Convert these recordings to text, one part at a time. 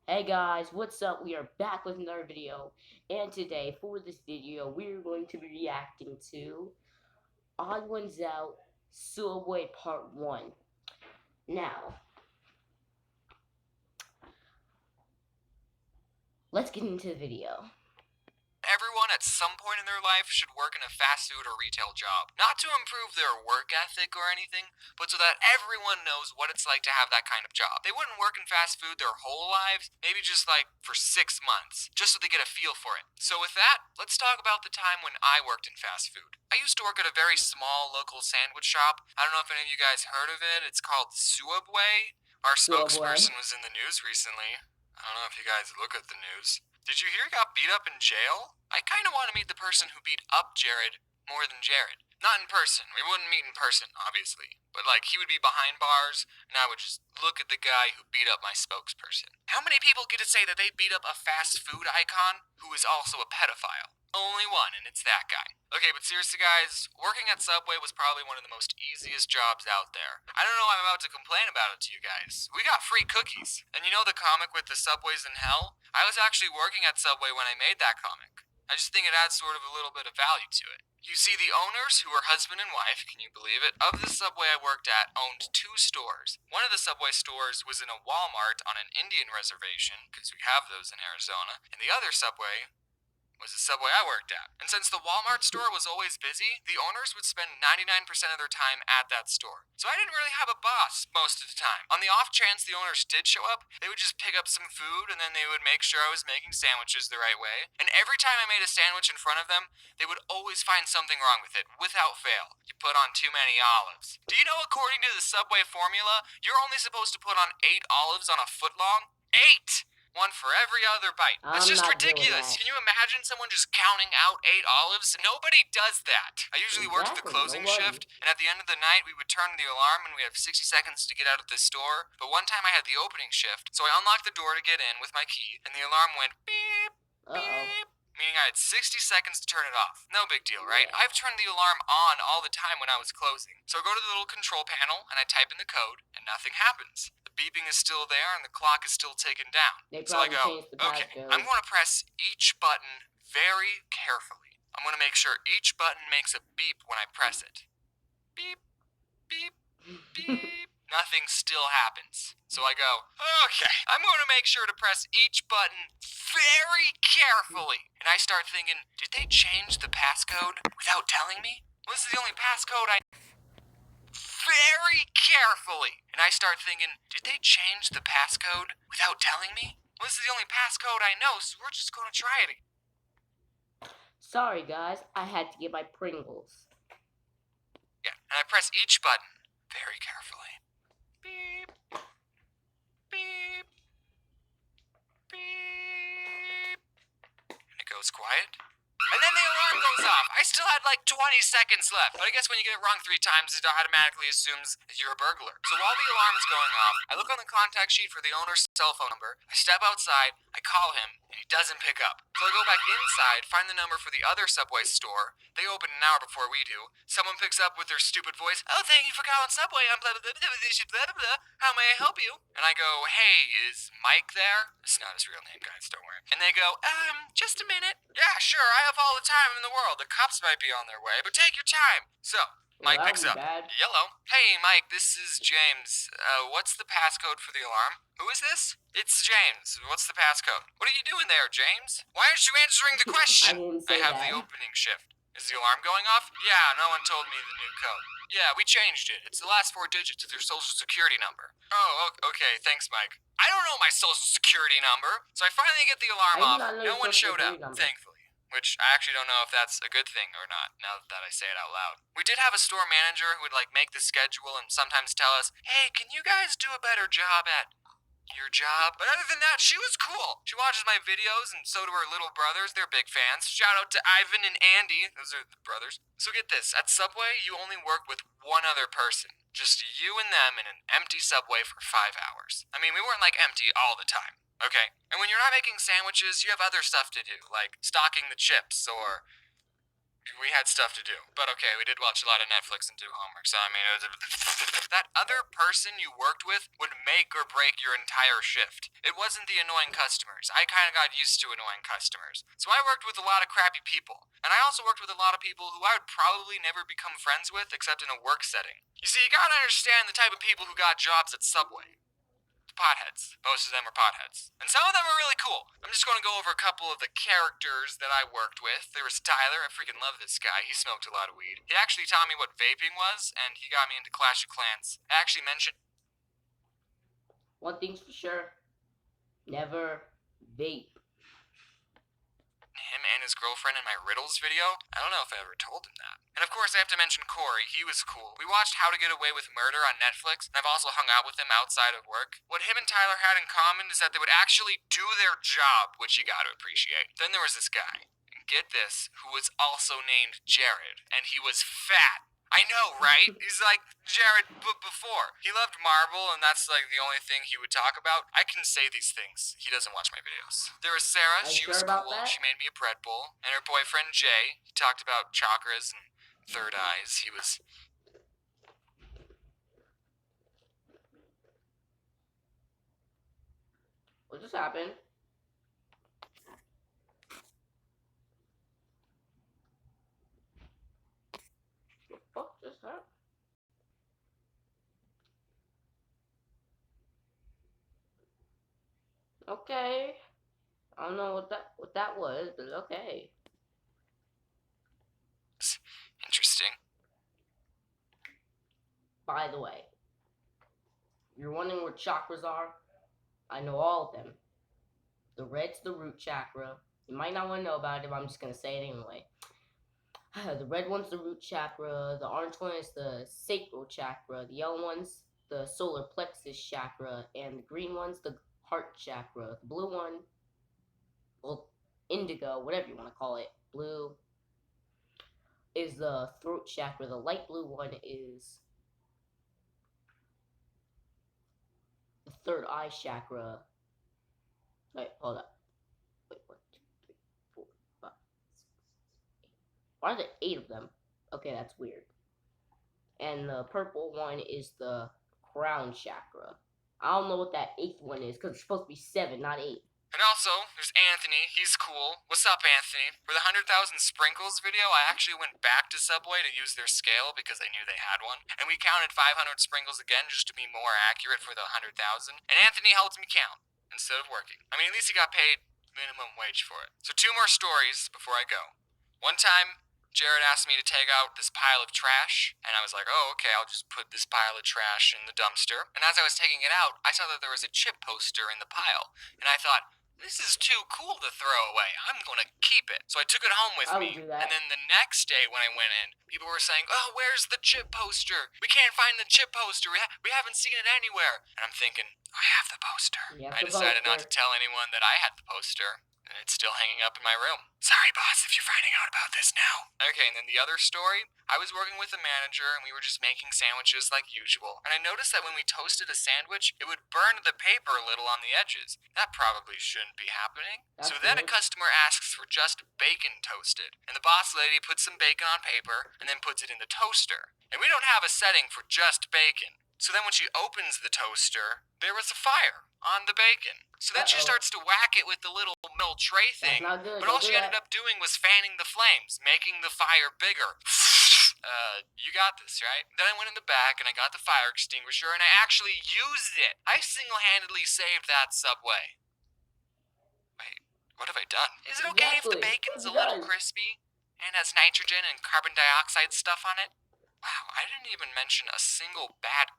Hey guys, what's up? We are back with another video, and today for this video we're going to be reacting to Odd Ones Out Subway Part 1. Now, let's get into the video. Everyone at some point in their life should work in a fast food or retail job. Not to improve their work ethic or anything, but so that everyone knows what it's like to have that kind of job. They wouldn't work in fast food their whole lives, maybe just like for 6 months, just so they get a feel for it. So with that, let's talk about the time when I worked in fast food. I used to work at a very small local sandwich shop. I don't know if any of you guys heard of it. It's called Subway. Our Subway. spokesperson was in the news recently. I don't know if you guys look at the news. Did you hear he got beat up in jail? I kind of want to meet the person who beat up Jared more than Jared. Not in person. We wouldn't meet in person, obviously. But, like, he would be behind bars, and I would just look at the guy who beat up my spokesperson. How many people get to say that they beat up a fast food icon who is also a pedophile? Only one, and it's that guy. Okay, but seriously, guys, working at Subway was probably one of the most easiest jobs out there. I don't know why I'm about to complain about it to you guys. We got free cookies. And you know the comic with the Subways in Hell? I was actually working at Subway when I made that comic. I just think it adds sort of a little bit of value to it. You see, the owners, who were husband and wife, can you believe it, of the Subway I worked at owned two stores. One of the Subway stores was in a Walmart on an Indian reservation, because we have those in Arizona, and the other Subway was the Subway I worked at. And since the Walmart store was always busy, the owners would spend 99% of their time at that store. So I didn't really have a boss most of the time. On the off chance the owners did show up, they would just pick up some food and then they would make sure I was making sandwiches the right way. And every time I made a sandwich in front of them, they would always find something wrong with it, without fail. You put on too many olives. Do you know, according to the Subway formula, you're only supposed to put on 8 olives on a foot long? 8! One for every other bite. That's I'm just not doing ridiculous. that. Can you imagine someone just counting out 8 olives? Nobody does that. I usually worked the Exactly, closing nobody. shift, and at the end of the night, we would turn the alarm and we have 60 seconds to get out of the store. But one time I had the opening shift, so I unlocked the door to get in with my key, and the alarm went beep, Uh-oh. beep, meaning I had 60 seconds to turn it off. No big deal, right? Yeah. I've turned the alarm on all the time when I was closing. So I go to the little control panel and I type in the code and nothing happens. The beeping is still there and the clock is still ticking down. They So I probably go, changed the okay, passcode. I'm going to press each button very carefully. I'm going to make sure each button makes a beep when I press it. Beep, beep, beep. Nothing still happens. So I go, okay, I'm going to make sure to press each button very carefully. And I start thinking, did they change the passcode without telling me? Well, this is the only passcode I very carefully. And I start thinking, did they change the passcode without telling me? Well, this is the only passcode I know, so we're just going to try it. Sorry guys, I had to get my Pringles. Yeah, and I press each button very carefully. Beep. Beep. Beep. And it goes quiet. And then the alarm goes off. I still had like 20 seconds left. But I guess when you get it wrong 3 times, it automatically assumes that you're a burglar. So while the alarm is going off, I look on the contact sheet for the owner's cell phone number. I step outside, I call him, and he doesn't pick up. So I go back inside, find the number for the other Subway store. They open an hour before we do. Someone picks up with their stupid voice. Oh, thank you for calling Subway. I'm blah, blah, blah, blah, blah, blah, blah. How may I help you? And I go, hey, is Mike there? It's not his real name, guys, don't worry. And they go, just a minute. Yeah, sure, I have all the time in the world. The cops might be on their way, but take your time. So, Well, Mike that picks would be up. bad. Yellow. Hey, Mike, this is James. What's the passcode for the alarm? Who is this? It's James. What's the passcode? What are you doing there, James? Why aren't you answering the question? I didn't say have that. the opening shift. Is the alarm going off? Yeah, no one told me the new code. Yeah, we changed it. It's the last 4 digits of your social security number. Oh, okay, thanks, Mike. I don't know my social security number, so I finally get the alarm I do off. not know No your one social showed up, security number. thankfully. Which I actually don't know if that's a good thing or not, now that I say it out loud. We did have a store manager who would like make the schedule and sometimes tell us, hey, can you guys do a better job at your job? But other than that, she was cool. She watches my videos and so do her little brothers. They're big fans. Shout out to Ivan and Andy. Those are the brothers. So get this, at Subway, you only work with one other person. Just you and them in an empty Subway for 5 hours. I mean, we weren't like empty all the time. Okay. And when you're not making sandwiches, you have other stuff to do, like stocking the chips or we had stuff to do. But okay, we did watch a lot of Netflix and do homework. So I mean, that other person you worked with would make or break your entire shift. It wasn't the annoying customers. I kind of got used to annoying customers. So I worked with a lot of crappy people. And I also worked with a lot of people who I would probably never become friends with except in a work setting. You see, you gotta understand the type of people who got jobs at Subway. Potheads. Most of them are potheads. And some of them are really cool. I'm just going to go over a couple of the characters that I worked with. There was Tyler. I freaking love this guy. He smoked a lot of weed. He actually taught me what vaping was, and he got me into Clash of Clans. I actually mentioned One thing's for sure, never vape. him and his girlfriend in my riddles video. I don't know if I ever told him that. And of course, I have to mention Corey. He was cool. We watched How to Get Away with Murder on Netflix, and I've also hung out with him outside of work. What him and Tyler had in common is that they would actually do their job, which you gotta appreciate. Then there was this guy, and get this, who was also named Jared, and he was fat. I know, right? He's like Jared before. He loved marble, and that's like the only thing he would talk about. I can say these things. He doesn't watch my videos. There was Sarah. Are you She sure was about cool. that? She made me a bread bowl. And her boyfriend, Jay, he talked about chakras and third eyes. He was... What just happened? What just happened? Okay. I don't know what that was, but okay. interesting. By the way, you're wondering what chakras are? I know all of them. The red's the root chakra. You might not want to know about it, but I'm just gonna say it anyway. The red one's the root chakra, the orange one is the sacral chakra, the yellow one's the solar plexus chakra, and the green one's the heart chakra. The blue one, well, indigo, whatever you want to call it, blue is the throat chakra. The light blue one is the third eye chakra. Wait, hold up. Wait, 1, 2, 3, 4, 5, 6, 7, 8. Why are there 8 of them? Okay, that's weird. And the purple one is the crown chakra. I don't know what that 8th one is because it's supposed to be 7, not 8. And also, there's Anthony. He's cool. What's up, Anthony? For the 100,000 sprinkles video, I actually went back to Subway to use their scale because I knew they had one. And we counted 500 sprinkles again just to be more accurate for the 100,000. And Anthony helped me count instead of working. I mean, at least he got paid minimum wage for it. So 2 more stories before I go. One time, Jared asked me to take out this pile of trash, and I was like, oh, okay, I'll just put this pile of trash in the dumpster. And as I was taking it out, I saw that there was a chip poster in the pile. And I thought, this is too cool to throw away. I'm gonna keep it. So I took it home with I would me. do that. And then the next day when I went in, people were saying, oh, where's the chip poster? We can't find the chip poster. We haven't seen it anywhere. And I'm thinking, I have the poster. I decided not to tell anyone that I had the poster. And it's still hanging up in my room. Sorry, boss, if you're finding out about this now. Okay, and then the other story, I was working with a manager and we were just making sandwiches like usual. And I noticed that when we toasted a sandwich, it would burn the paper a little on the edges. That probably shouldn't be happening. That's so then a weird. customer asks for just bacon toasted. And the boss lady puts some bacon on paper and then puts it in the toaster. And we don't have a setting for just bacon. So then when she opens the toaster, there was a fire on the bacon. So then she starts to whack it with the little metal tray thing. That's not good. But all Don't she do ended that. up doing was fanning the flames, making the fire bigger. You got this, right? Then I went in the back and I got the fire extinguisher and I actually used it. I single-handedly saved that Subway. Wait, what have I done? Is it okay if the Exactly. bacon's a What have you little done? crispy and has nitrogen and carbon dioxide stuff on it? Wow, I didn't even mention a single bad...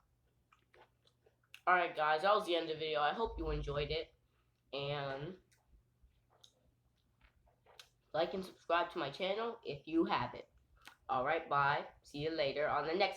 Alright guys, that was the end of the video. I hope you enjoyed it. And like and subscribe to my channel if you haven't. Alright, bye. See you later on the next